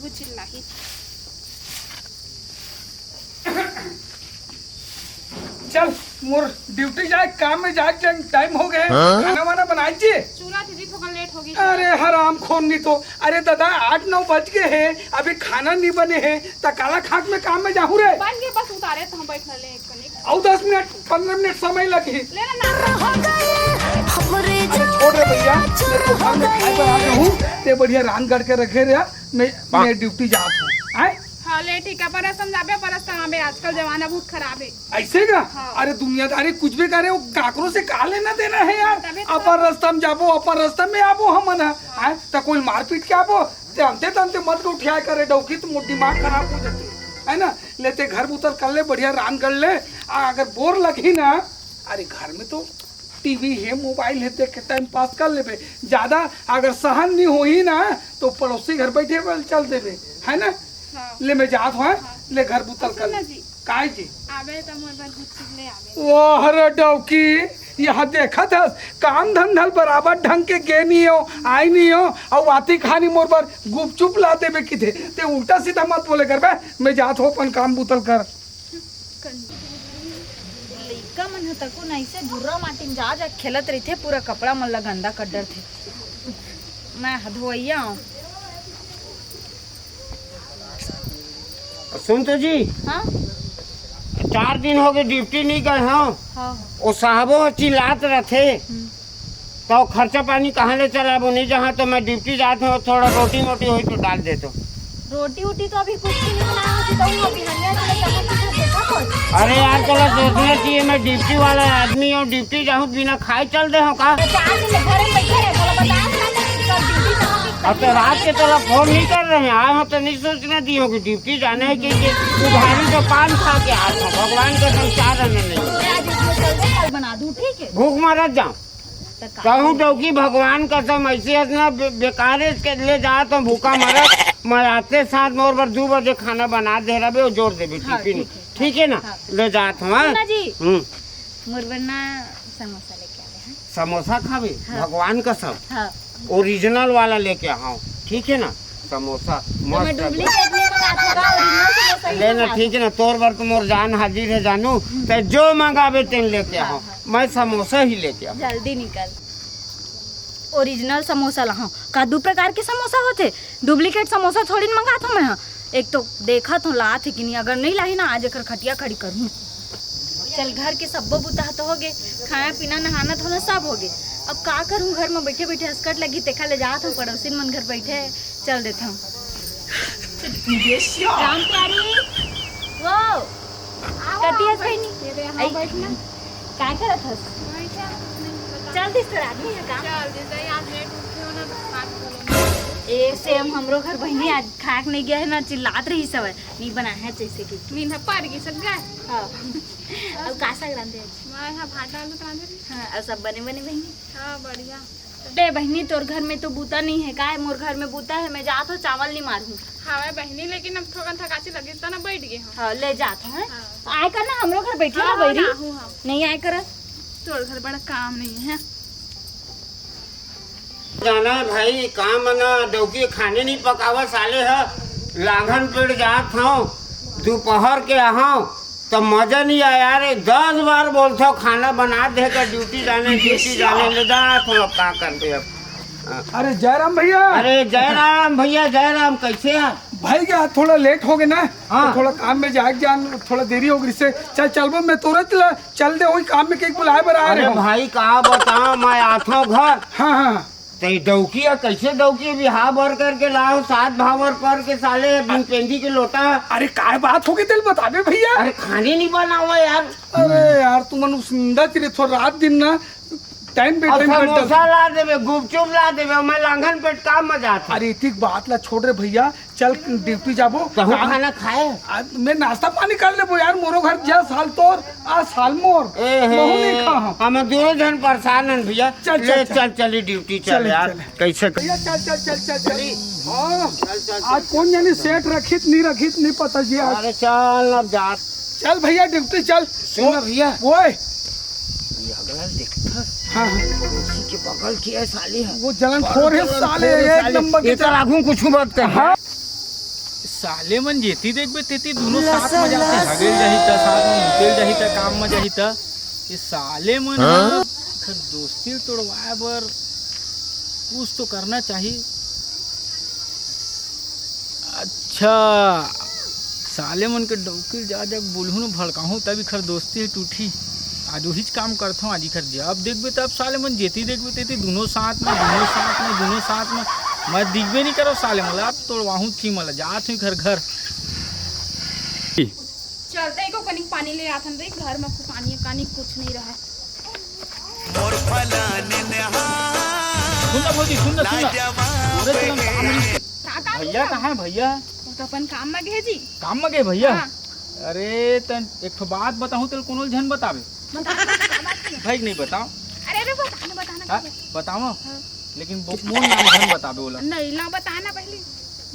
वो चिल्लाई। चल मोर ड्यूटी जाए, काम में जाए, टाइम हो गए। खाना वाना बनाई जी। चूल्हा दीदी थोड़ा लेट होगी। अरे हराम खोर नहीं तो। अरे दादा 8-9 बज गए हैं, अभी खाना नहीं बने हैं, तो काला खाक में काम में जाहू रे। बन गए, बस उतारे तो हम बैठ ले एक कनिक। और 10 मिनट 15 मिनट समय लगी। लेना ना अरे छोड़ रे भैया, मैं तो काम में खाए पर आ गया हूँ। ते बढ़िया रान गढ़ के रखे रे, मैं ड्यूटी जात हूँ। आए हाँ ले ठीक है, पर समझाबे पर समझाबे, आजकल जमाना बहुत खराब है। ऐसे का? हाँ। अरे दुनियादारी कुछ भी करे, वो काकरों से का लेना देना है यार। तभी तो। अपन रास्ता में जाबो, अपन रास्ता में आबो हम ना। आए तो कोई मारपीट के आबो, जानते तंते मत उठिया करे डौकी, तो मोर दिमाग खराब हो जाती है ना। लेते घर उतर कर ले, बढ़िया रान कर ले। अगर बोर लगी ना, अरे घर में तो टीवी है, मोबाइल है, देख के टाइम पास कर लेबे। ज्यादा अगर सहन नहीं हो ही ना, तो पड़ोसी घर बैठे चल देबे, है ना। हाँ। ले मैं जात हूँ, ले घर बुतल कर ले। जी काय जी आवे तो मोर बार भूत ले आवे। वाह रे डौकी, यहाँ देखा था काम धंधल बराबर ढंग के गे नहीं हो, आई नहीं हो, और वाती खानी मोर पर गुपचुप ला देबे की थे। ते उल्टा सीधा मत बोले कर बे, मैं जात हो अपन काम बुतल कर। लइका मन ह तको नहीं से भुर्रा माटी जा जा खेलत रहिथे, पूरा कपड़ा मन ला गंदा कड्डर थे। मैं धोइया हूँ। सुन तो जी, हाँ 4 दिन हो गए ड्यूटी नहीं गए हो। हाँ वो साहबो चिल्लात रथे, तो खर्चा पानी कहाँ ले चलाबो नहीं। जहाँ तो मैं ड्यूटी जाता हूँ, थोड़ा रोटी मोटी हुई तो डाल दे। तो रोटी वोटी तो अभी कुछ भी नहीं बनाया होती, तो वो अभी हन्या चले जाने की देखा कुछ। अरे यार थोड़ा सोचना चाहिए, मैं ड्यूटी वाला आदमी हूँ, ड्यूटी जाऊँ बिना खाए चल दे हो का। 4 दिन घरे बैठे रहे, बोला बताया ना कि कल ड्यूटी जाओगे। अब तो रात के तरह फोन नहीं कर रहे हैं, आए हो तो नहीं सोचना दी हो कि ड्यूटी जाना है कि उधारी तो पान खा के आए हो। भगवान का संसार रहने नहीं। आज इसमें चल दे, कल बना दूँ, ठीक है। भूख मरत जाऊँ कहूँ डौकी, भगवान कसम ऐसे इतना बेकार के ले जा तो भूखा मरत। मैं आते साथ मोर पर 2 बजे खाना बना दे रहा बे, जोर दे हाँ, टिफिन, ठीक है ना। हाँ। ले जात हूँ। सुना जी, मुरबन्ना समोसा लेके आवे हैं। समोसा खावे, हाँ। भगवान कसम हाँ ओरिजिनल वाला लेके आओ, ठीक है ना। समोसा तो मैं मस्त डुप्लीकेट नहीं मंगाता था, ओरिजिनल समोसा ही लेना, मंगाता। ठीक है ना। तोर बर तो मोर जान हाजिर है जानू, तो जो मंगावे तेन लेके आओ। मैं समोसा ही लेके आओ। जल्दी निकल। ओरिजिनल समोसा ला, का 2 प्रकार के समोसा होते, डुप्लीकेट समोसा थोड़ी न मंगाता मैं। एक तो देखा तो लात है कि नहीं, अगर नहीं लाई ना आज एक खटिया खड़ी करूँ। चल घर के सब्बो बुता तो हो गए, खाना पीना नहाना धोना सब हो गए। अब का करूँ, घर में बैठे बैठे हस्कट लगी, देखा ले जात हूँ, पड़ोसी मन घर बैठे चल देता हूँ। राम प्यारी वो कती हस भाई नहीं बैठना काय करत हस। चल दिस तर आदमी है काम। चल जैसे आज लेट उठे हो ना तो खाना बोलो। ए सेम हमरो घर बहनी आज खाक नहीं गया है ना, चिल्लात रही सब नहीं बना है जैसे कि। नींद पार की सब गए। हाँ अब कासा ग्रांदे आज। मैं यहाँ भाटा आलू बना दे रही। हाँ अब सब बने बने बहनी। हाँ बढ़िया। बे बहनी तोर घर में तो बूता नहीं है, का है मोर घर में बूता है। मैं जात हो चावल नहीं मारूं। हाँ मैं बहनी, लेकिन अब थोड़ा थकाची लगी तो ना बैठ गए हम। हाँ ले जात है। हाँ। आए कर ना हमरो घर बैठी ना हाँ, बैरी ना हूँ हम। नहीं आए कर। तोड़ घर बड़ा काम नहीं है। जाना है भाई, काम बना डौकी खाने नहीं पकावा साले है। लांघन पेड़ जात हूँ, दोपहर के आऊँ तो मजा नहीं आया यार। 10 बार बोलते हो खाना बना दे कर ड्यूटी जाने ले जात हूँ। अब का कर दे अब। अरे जयराम भैया। अरे जयराम भैया, जयराम कैसे हैं? भाई क्या थोड़ा लेट हो गए ना। हाँ। तो थोड़ा काम में जाग जान, थोड़ा देरी हो गई से। चल मैं तुरंत चल दे, वही काम में कहीं बुलाए बर आ रहे अरे हो। भाई का बताओ, मैं आता हूँ घर हाँ हाँ तो डौकी कैसे डौकी बिहार भर करके लाओ, 7 भावर पर के साले बिन पेंदी के लोटा। अरे काय बात हो गई दिल बताबे भैया। अरे खाने नहीं बना हुआ यार। अरे यार तुम सुंदर चिरे थोड़ा रात दिन ना टाइम पे टाइम पे समोसा ला देवे, गुपचुप ला देवे, मैं लांघन पेट का मजा आता। अरे इतनी बात ला छोड़ रे भैया, चल ड्यूटी जाबो। कहूँ खाना खाए मैं नाश्ता पानी कर ले यार। मोरो घर जा साल तोर आ साल मोर बहु नहीं खा हम। हम 2 जन परेशान हैं भैया। चल, ले चल, चली ड्यूटी चल चल, यार। चल। कैसे भैया चल हाँ आज कौन जानी सेठ रखित नहीं पता जी आज। अरे चल अब जा। चल भैया ड्यूटी चल। सुन भैया, वो ये अगला देखता हाँ उसी के बगल की है साली है। वो जलन खोर है साले, एक नंबर के इधर आगू कुछ मत कर। हाँ साले मन जेती देखबे तेती दोनों साथ में जाते हगेल जाही त साथ में मुतेल जाही त काम में जाही त ये साले मन खर दोस्ती तोड़वाए बर कुछ तो करना चाहिए। अच्छा साले मन के डौकी जा बोलहूँ न भड़काहूँ तभी खर दोस्ती टूटी। आज वही काम करता हूँ आज खर जब देखबे तब साले मन जेती देखबे तेती दोनों साथ में मैं दिखबे नहीं करो साले मला अब तोड़वाहूँ थी मला जात हुई घर घर चलते को कनिक पानी ले आथन रे घर में पानी कानी कुछ नहीं रहा। सुन भौजी सुन पूरे चलन काम नहीं। का काम भैया कहाँ है भैया? वो तो अपन काम में गए जी। काम में गए भैया? हाँ। अरे तन एक ठो बात बताऊँ तेल कोनो झन बतावे भाई नहीं बताओ। अरे रे वो बताना हाँ, बताओ लेकिन मोन नाम झन बतावे बोला नहीं ला बताना पहले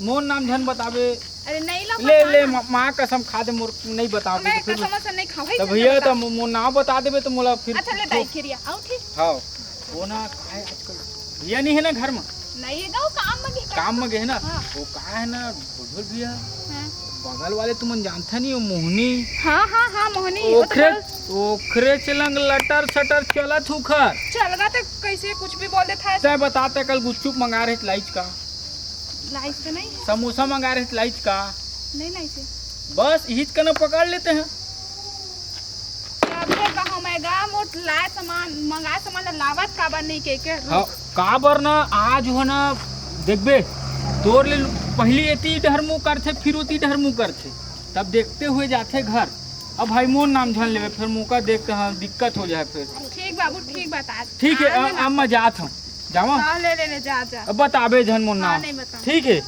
मोन नाम झन बतावे। अरे नहीं ला ले माँ कसम खा दे मोर नहीं बताओ मैं फिर कसम से नहीं खावे तो भैया तो मोर नाम बता देबे तो मोला फिर अच्छा ले दाई खिरिया आओ ठीक। हाँ वो ना काहे आजकल भैया नहीं है ना घर में नहीं है वो काम में गए काम में गए ना हाँ। वो कहा है ना भोजल भैया हाँ। बगल वाले तुमन जानता नहीं वो मोहनी हाँ मोहनी वो तो ओखरे चलंग लटर सटर चलत हुखर चल गा तो कैसे कुछ भी बोल देता है। तय बताते कल गुपचुप मंगा रहे लाइच का लाइस तो नहीं है। समोसा मंगा रहे लाइच का नहीं लाइस है बस हिच का ना पकड़ लेते हैं। अबे कहो मैं गा मोट लाए सामान मंगाए सामान लावत का बन नहीं के हाँ का बर ना आज हो ना देखबे तोर ले पहली एती डहरमू करथे फिर उती डहरमू करथे तब देखते हुए जाते घर। अब भाई मोन नाम झन लेवे फिर मुका देख के हाँ दिक्कत हो जाए फिर। ठीक बाबू ठीक बता। ठीक है अब मैं जात हूँ जावा ले जा अब बताबे झन मोन हाँ, नाम नहीं बता। ठीक है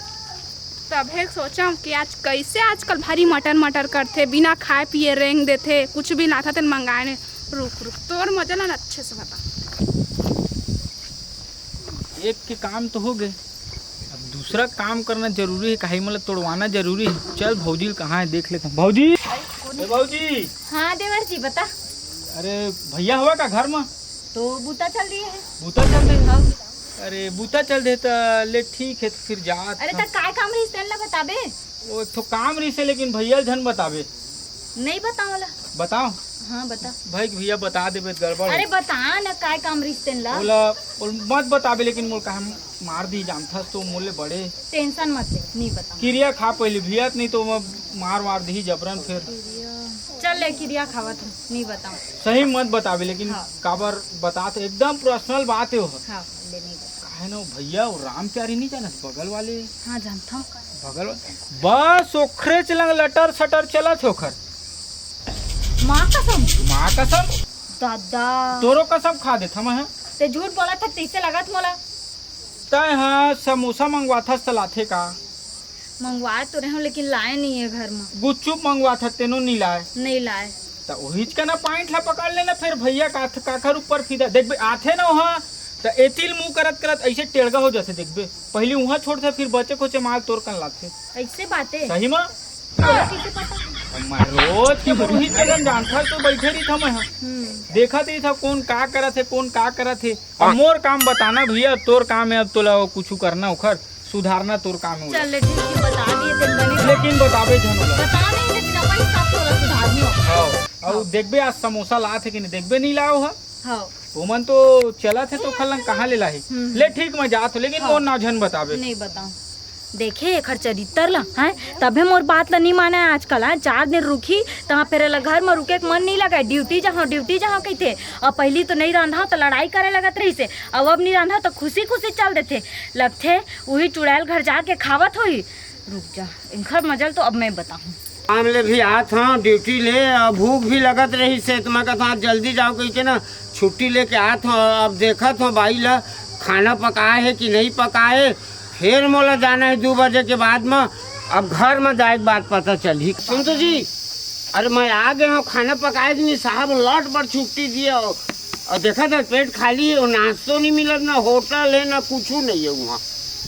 तब है सोचा कि आज कैसे आजकल भारी मटर करते बिना खाए पिए रेंग देते कुछ भी लाता थे मंगाने। रुक तोर मजा ना अच्छे से बता। एक के काम तो हो गए अब दूसरा काम करना जरूरी है कहीं मतलब तोड़वाना जरूरी है। चल भौजी कहाँ है देख लेते हैं। भौजी भौजी हाँ देवर जी बता। अरे भैया हुआ का घर में तो बूता चल रही है। बूता चल दे अरे बूता चल दे तो ले ठीक है तो फिर जा। अरे तक काय काम रही तेन ला बताबे। वो तो काम रही से लेकिन भैया झन बतावे नहीं बतावला बताओ। हाँ बता भाई भैया बता देबे गड़बड़ अरे बता ना काय काम रही तेन ला। बोला मत बताबे लेकिन मोल कहा मार दी जानता तो मोले बड़े टेंशन मत ले नहीं बता। क्रिया खा पहले भियत नहीं तो मैं मार दी जबरन फिर। चल ले क्रिया खावत हूँ नहीं बताऊँ। सही मत बताबे लेकिन हाँ। काबर बताते एकदम पर्सनल बात है वो हाँ ले नहीं बता। काहे ना भैया वो राम प्यारी नहीं जाना बगल वाले हाँ जानता हूँ। बगल वाले बस ओखरे चलंग लटर सटर चलत होखर। माँ कसम माँ कसम दादा तोरो कसम खा देता मैं ते झूठ बोला था तैसे लगत मोला। तय हाँ समोसा मंगवा था लाथे का मंगवाए तो रहे हो लेकिन लाए नहीं है घर में। गुपचुप मंगवा था तेनो नहीं लाए नहीं लाए तो वहीच का ना पॉइंट ला पकड़ लेना फिर भैया काखर ऊपर फिदा देख आथे ना वहाँ तो एतिल मुंह करत करत ऐसे टेढ़गा हो जाते देखबे पहले वहाँ छोड़ते फिर बचे खोचे माल तोड़ कर लाते ऐसे बातें सही माँ तोरा कैसे पता। मैं रोज के रोहित चलन जानता तो बैठे रही था मैं देखा ही था कौन का करा थे कौन का करा थे। अब मोर काम बताना भैया तोर काम है अब तोला कुछ करना उखर सुधारना तोर काम है चल ले ठीक है बता दिए तेन बने लेकिन बताबे झन बता नहीं लेकिन अपन हिसाब से वाला सुधारनी हो। हाँ और देखबे आज समोसा ला थे कि नहीं देखबे नहीं लाओ है हाँ वो मन तो चला थे तो खलन कहाँ ले लाही ले ठीक मैं जात हूँ लेकिन वो ना झन बताबे नहीं बताऊँ। देखे एखर चरित्र ला है तबे मोर बात ला नहीं माना है आजकल है 4 दिन रुकी तहाँ फिर घर में रुके के मन नहीं लगा ड्यूटी जहाँ कहते अब पहली तो नहीं रंधा तो लड़ाई करे लगत रही से अब नहीं रंधा तो खुशी चल देते लगते वही चुड़ैल घर जाके खावत हुई। रुक जा इनकर मजल तो अब मैं बताऊँ। काम ले भी आत हाँ ड्यूटी ले और भूख भी लगत रही से तो मैं कहता जल्दी जाओ कही के ना छुट्टी लेके आत हूँ। अब देखत हूँ भाई ला खाना पकाए है कि नहीं पकाए फिर मोला जाना है 2 बजे के बाद में। अब घर में जाए बात पता चली। सुन तो जी अरे मैं आ गया हूँ खाना पकाए कि नहीं साहब लौट पर छुट्टी दिए और देखा था पेट खाली है नाश्तो नहीं मिला ना होटल है ना कुछ नहीं है वहाँ।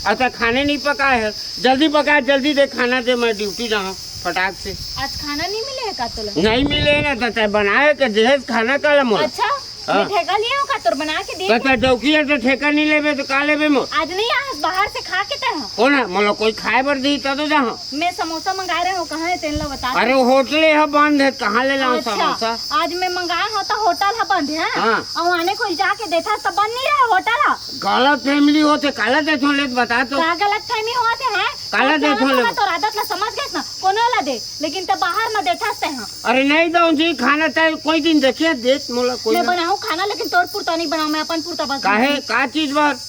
अच्छा खाने नहीं पकाए है जल्दी पकाए जल्दी दे खाना दे मैं ड्यूटी जाऊँ फटाक से। आज खाना नहीं मिले है का तो नहीं मिले ना तो बनाए के जहेज खाना का मोला। अच्छा हाँ। मैं ठेका लिए हो का तोर बना के दे कहता डौकी है तो ठेका नहीं लेबे तो का लेबे मोर आज नहीं आ बाहर से खा के तह कौन है मोला कोई खाए बर दी तो जहाँ मैं समोसा मंगा रहे हो कहाँ है तेन लो बता अरे होटले है बंद है कहाँ ले लाऊं समोसा अच्छा आज मैं मंगाया हो तो होटल है बंद है हाँ। और आने कोई जाके देखा तो बंद नहीं रहा होटल है गलत फैमिली होते काला देखो ले बता तो का गलत फहमी होते हैं काला देखो ले तो आदत ला समझ गए ना कोनो ला दे लेकिन तब बाहर में देखा से हैं अरे नहीं दो जी खाना चाहे कोई दिन देखिए देख मोला कोई मैं ना। बनाऊं खाना लेकिन तोर पुरता नहीं बनाऊं मैं अपन पुरता बस काहे का चीज बार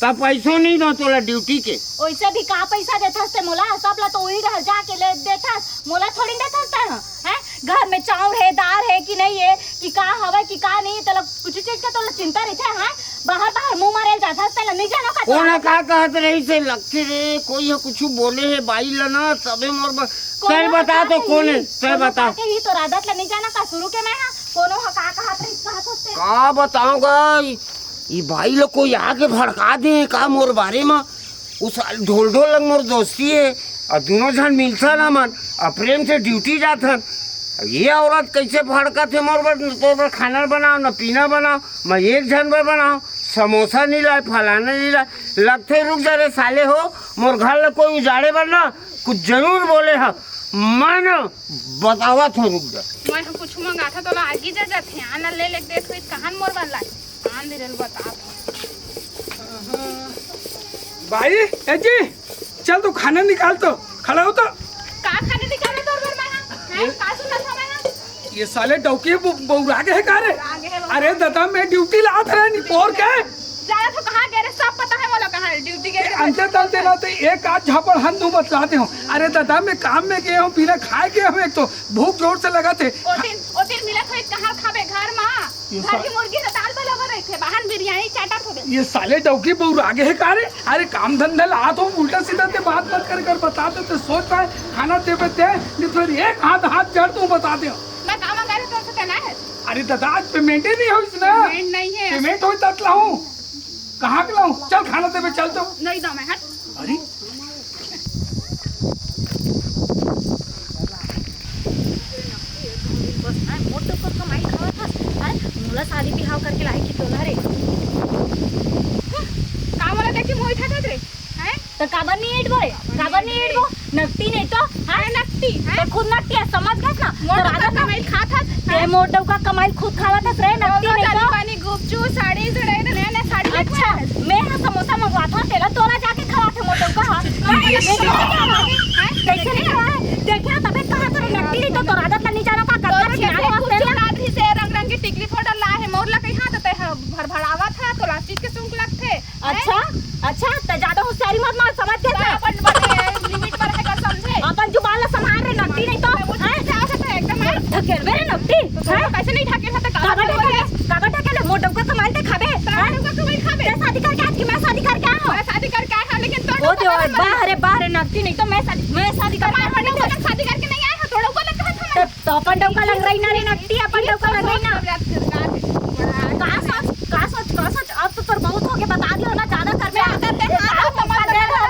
तब पैसों नहीं दो तोला ड्यूटी के वैसे भी का पैसा देता से मोला सब ला तो वही घर जाके ले देता मोला थोड़ी देता है घर में चावल है दाल है कि नहीं है कि का हवे कि का नहीं तो कुछ चीज का तो चिंता रहता है बाहर बाहर मुंह मारे जाता है नहीं जानो का कौन का कहत रही से लगते रे कोई है कुछ बोले है बाई लना तबे मोर सर बता तो कौन है सर बता ही तो आदत ला नहीं जाना का शुरू के मैं कोनो का कहत रही कहत का बताऊंगा ये भाई लोग कोई आके भड़का दे का मोर बारे में उस ढोल ढोल लग मोर दोस्ती है और दोनों जन मिलता ना मन और प्रेम से ड्यूटी जाथन ये औरत कैसे भड़का थे मोर बर खाना बनाओ न पीना बनाओ मैं एक जन बर बनाओ समोसा नहीं लाए फलाना नहीं लाए लगते रुक जा रे साले हो मोर घर में कोई उजाड़े बर ना कुछ जरूर बोले है मैं न बतावा था रुक जा मैं कुछ मंगा था तो आगे जा जाते आना ले ले देख कहां मोर वाला कान दे रल बता भाई ए जी चल तू खाना निकाल तो खड़ा हो तो का खाने निकाले तोर बर मैं है का सुना था मैं ये साले डौकी बौरा के है का रे आगे है अरे दादा मैं ड्यूटी ला था नहीं और क्या जाया तो कहां गए रे सब पता है वाला कहां है ड्यूटी गए अंते तलते रहते एक आध झापड़ हम तू बतलाते हो अरे दादा मैं काम में गए हूँ बिना खाए गए हूँ एक तो भूख जोर से लगा थे ओ दिन मिला था कहां खाबे घर में घर की मुर्गी से दाल बलवा रहे थे बाहर बिरयानी चाटा थे ये साले डौकी बहु आगे है का रे अरे काम धंधा ला तो उल्टा सीधा ते बात मत कर बता देते सोच पाए खाना देवे ते नहीं फिर एक हाथ जड़ तू बता दे मैं काम मंगा रहा तो कहना है अरे दादा आज पेमेंट ही नहीं हो इसना पेमेंट नहीं है पेमेंट हो तक लाऊं कहाँ के लाऊं चल खाना देवे चल तो नहीं दो मैं हट अरे बस ना मोटो को कमाई खावा था अरे मोला शादी बिहाव करके लाई की तोला रे काम वाला देखी मोई था रे हैं तो काबर नहीं एड बोले काबर नहीं एड वो नकटी नहीं तो है नकटी है तो खुद नकटी है समझ गए ना मोटो का कमाई खा था ये मोटो का कमाई खुद खावा था रे नकटी नहीं तो पानी गुपचू साड़ी जड़े नया साड़ी अच्छा मैं यहाँ समोसा मंगवा था तेरा तोरा जाके खवा थे मोटो का कैसे नहीं खवा है देखिए तबे कहा तो नकटी नहीं तो तोरा आदत नहीं जाना का करना छिनारे वास्ते ना रात्रि से रंग रंग की टिकली फोटो ला है मोरला कहीं हाथ देते है भड़भड़ावा था तो लास्टिक के सूंक लगते अच्छा अच्छा तो ज्यादा होशियारी मत मार समझ के अपन लिमिट पर है कर समझे अपन जुबान ला संभाल रे नकटी नहीं तो हैं एकदम है धकेल रे नकटी तो पैसे नहीं ठाके था कागज ढकेले मोटो का कमाई ते खाबे का कमाई खाबे ते शादी करके आज की मैं शादी करके आया मैं शादी करके आया हूं लेकिन ओ देव बाहर नकटी नहीं तो मैं शादी करके मैं शादी करके नहीं आया हूं थोड़ा को लगता था तो अपन डोका लग रही ना रे नकटी अपन डोका लग रही ना का सोच अब तो बहुत हो गया बता दियो ना ज्यादा कर में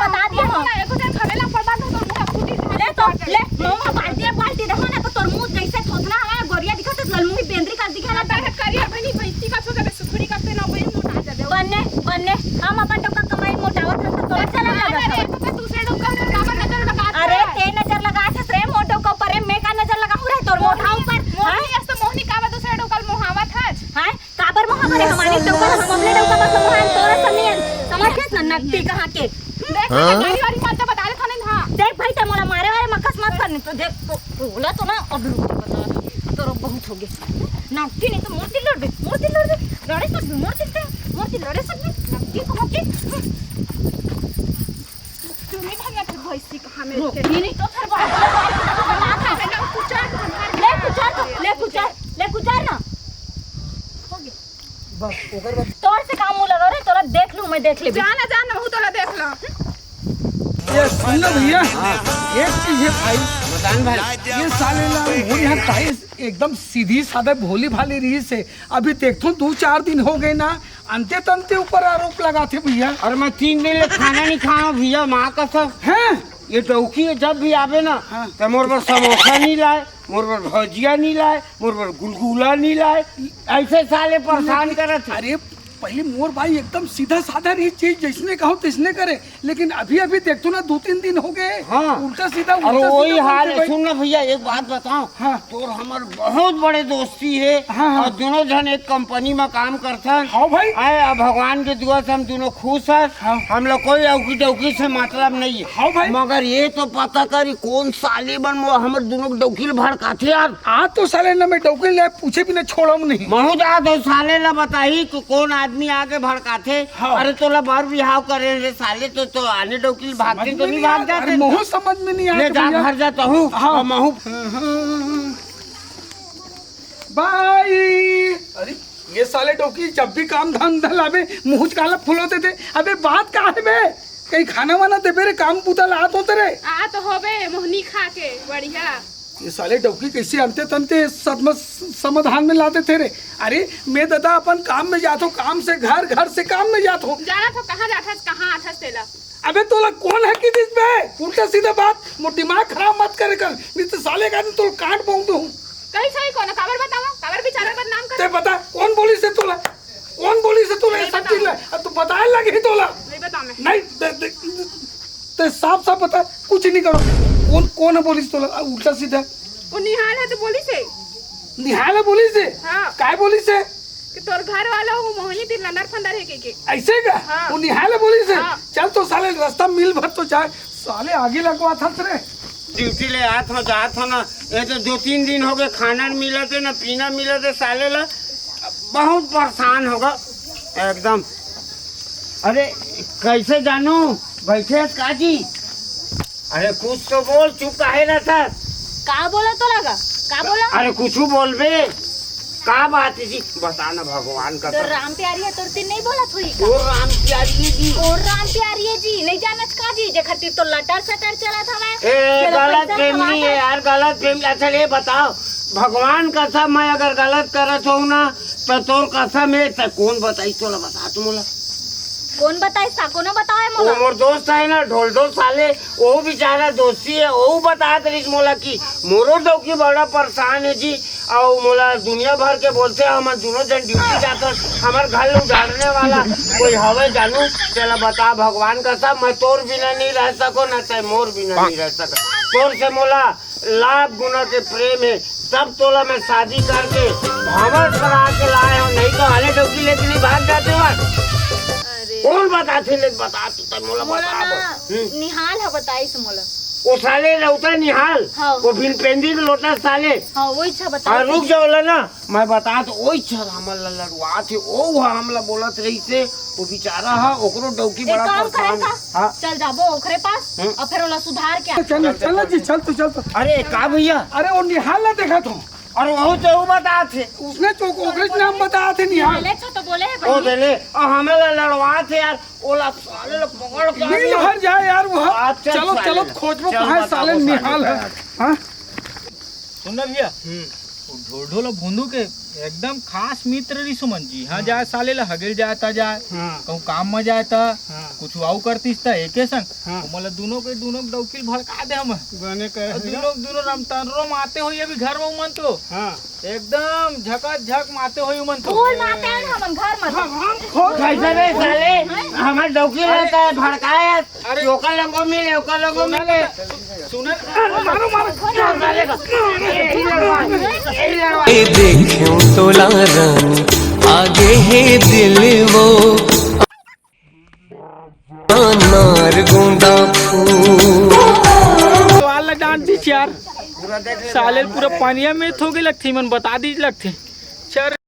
बता दियो एको दिन खड़ेला पड़बा तो मुंह फूटी ले तो ले मोमा बाल्टी देखो ना तो तरमूज जैसे थोथना है गोरिया दिखत ललमुही बेंद्री कर दिखेला है करिया बनी भैंसी का छोटा सुखड़ी करते ना वही मोटा जा दे बन्ने हम अपन डोका कमाई मोटावत है तो तोरा चला लगा तो दूसरे लोग का काम नजर लगा अरे ते नजर लगा है रे मोटो को पर मैं का नजर लगाऊं रे तोर मोटा ऊपर मोहनी ऐसा मोहनी का दूसरे लोग का मोहावा था हां काबर मोहावा रे हमारी डोका हम अपने डोका बस मोहन तोरा सनियन समझ ना नकटी कहां के देख गाड़ी वाली बात बता दे थाने हां देख भाई ते मोला मारे वाले मक्कस मत करनी तो देख तो बोला तो ना अब रुक बता तोरा बहुत हो गया नकटी नहीं तो मूर्ति लड़ दे लड़े सब मूर्ति लड़े सब नकटी को होके तुम्हें भंगा फिर भैंसी कहां में के नहीं तो फिर बात ले कुचार ना हो गया बस ओकर बाद तोर से काम लगा रे तोरा देख लूं मैं देख ले जाना हूं तोला देख लो ये सुन लो भैया एक चीज है भाई बतान भाई ये साले ला वो यहाँ टाइस एकदम सीधी साधा भोली भाली रही से अभी देखो 2-4 दिन हो गए ना अंते तंते ऊपर आरोप लगाते भैया और मैं 3 दिन ले खाना नहीं खाऊं भैया माँ कसम हैं ये डौकी जब भी आवे ना हाँ। तो मोर पर समोसा नहीं लाए, मोर पर भजिया नहीं लाए, मोर पर गुलगुला नहीं लाए, ऐसे साले परेशान करत है। अरे पहले मोर भाई एकदम सीधा साधा रही चीज, जिसने कहो तिसने करे, लेकिन अभी अभी देखो ना 2-3 दिन हो गए, हाँ। उल्टा सीधा और उल्टा वही सीधा हाल बोलते है। भाई। सुन ना भैया एक बात बताओ, हाँ। तो हमार बहुत बड़े दोस्ती है, हाँ, हाँ। और दोनों जन एक कंपनी में काम करथन। हाँ भाई। आए भगवान के दुआ से हम दोनों खुश हैं। हाँ। हम लोग कोई औकी डौकी से मतलब नहीं है। हाँ भाई। मगर ये तो पता करी कौन साले बन हमारे दोनों डौकी भड़काथे यार। आज तो साले ना मैं डौके ले पूछे बिना छोड़म नहीं। महू जा दो साले ला बताई कि कौन आदमी आगे भड़काथे। हाँ। अरे तोला बार बिहाव करे रे साले, तो आने डौकी भागते तो नहीं भाग जाते। महू समझ में नहीं ले जा आता घर जाता हूँ। हाँ। महू भाई। अरे ये साले डौकी जब भी काम धंधा लावे मुँह काला फुलोते थे। अबे बात का है बे, कहीं खाना वाना दे बेरे, काम पुता लात होते रे। आ तो होबे मोहनी खा के बढ़िया। ये साले डौकी कैसे अंते तंते समाधान में लाते थे रे। अरे मैं दादा अपन काम में जाता हूँ, काम से घर, घर से काम में जाता हूँ। जाना तो कहाँ जाता कहाँ आता तेला। अबे तोला कौन है कि दिस बे, उल्टा सीधा बात, मो दिमाग खराब मत करे कर, नहीं तो साले का तो काट बोंग दूँ। कहीं सही कौन खबर बताओ, खबर बेचारा पर नाम ते कर। बता कौन बोली से तोला, कौन बोली से तोला ये नहीं सब बताऊँ। चीज ला, अब तो बताए लगे ही तोला। नहीं बता मैं। नहीं ते साफ साफ बता, कुछ नहीं करो। कौन है बोली से तोला, उल्टा सीधा। वो निहाल है तो बोली से। निहाल है बोली से। हाँ। काय बोली से? कि तोर घर वाला वो मोहनी तिर लंदर फंदर है के। ऐसे का? हाँ। वो निहाल है बोली से। हाँ। चल तो साले रास्ता मिल भर तो जाए, साले आगे लगवा था रे। ड्यूटी ले आत हो जात हो ना, ये तो 2-3 दिन हो गए, खाना नहीं मिला थे ना पीना मिला थे साले ला, बहुत परेशान होगा एकदम। अरे कैसे जानू बैठे काजी? अरे कुछ तो बोल, चुप काहे ना था? का बोला तो लगा, का बोला? अरे कुछ बोल बे, का बात है जी बताना भगवान का। तो राम प्यारी है, तोर तीन नहीं बोला थोड़ी का? और राम प्यारी जी, और राम प्यारी है जी, नहीं जानत का जी, जे खातिर तो लटर सटर चला था मैं। ए गलत फहमी है यार, गलत फहमी। अच्छा ये बताओ, भगवान कसम मैं अगर गलत करत हूँ ना तो तोर कसम है, तो कौन बताई तोला बता तू मोला। कौन बताए साको ना बताए वो मोला। मोर दोस्त है ना ढोल ढोल साले, वो बेचारा दोस्ती है, वो बता रही मोला की मोरो डौकी बड़ा परेशान है जी। और मोला दुनिया भर के बोलते हैं, हम दोनों जन ड्यूटी जाते, हमारे घर उजाड़ने वाला कोई हवे जानू। चला बता भगवान का सब, मैं तोर बिना नहीं रह सको ना चाहे मोर बिना नहीं रह सका। तोर से मोला लाख गुना के प्रेम है, तब तोला मैं शादी करके भंवर करा के लाए हो, नहीं तो हाले डौकी लेके नहीं भाग जाते हो। कौन बताते ले बता तू मोला मोला बता। ना निहाल है बताई से मोला। वो साले रहता निहाल, हाँ। वो फिर पेंदी के लोटा साले। हाँ वो इच्छा बता। और रुक जाओ ला ना, मैं बता तो वही चल हमला लड़वा थे, ओ हमला बोलत रही से, वो बेचारा है ओकरो डौकी एक बड़ा काम करे परेशान। का, हाँ। चल जाबो ओकरे पास और फिर ओला सुधार के आ। चल चल जी, चल तो चल तो। अरे का भैया, अरे वो निहाल ना देखा तो, और वो तो वो बता थे, उसने तो ओकरे नाम बताया थे निहाल। बोले छो तो बोले है वो भाई। देले और हमें लड़वा थे यार, ओला साले ला पकड़ के मिल भर जाए यार वो। अच्छा, चलो साले चलो ला। खोजबो चल कहाँ बताओ साले साले निहाल है। का। हाँ सुन भैया, ढोल ढोल भूंदू के एकदम खास मित्र रही सुमन जी। हाँ जाए साले ला हगेल जाता जाए, कहूँ काम में जाए था, कुछ आऊ करतीस था एके संग, तो मतलब दोनों के दोनों डौकील भड़का दे हम। दोनों रमतरो माते हो अभी घर में उमन तो एकदम झकत झक माते हो उमन तो। बोल माते हैं ना हम घर में। कैसे रे साले, हमारे डौकी रहता है भड़काया, अरे ओकर लोगों मिले, ओकर लोगों मिले। सुने मारो मारो। साले का यही लड़वा, यही लड़वा। देखो तोला रानी आगे है दिल वो अनार गुंदा फूल। तो आला डांट दी यार, पूरा देख ले साले पूरा पानिया में थोगे लगती मन बता दी लगते। चल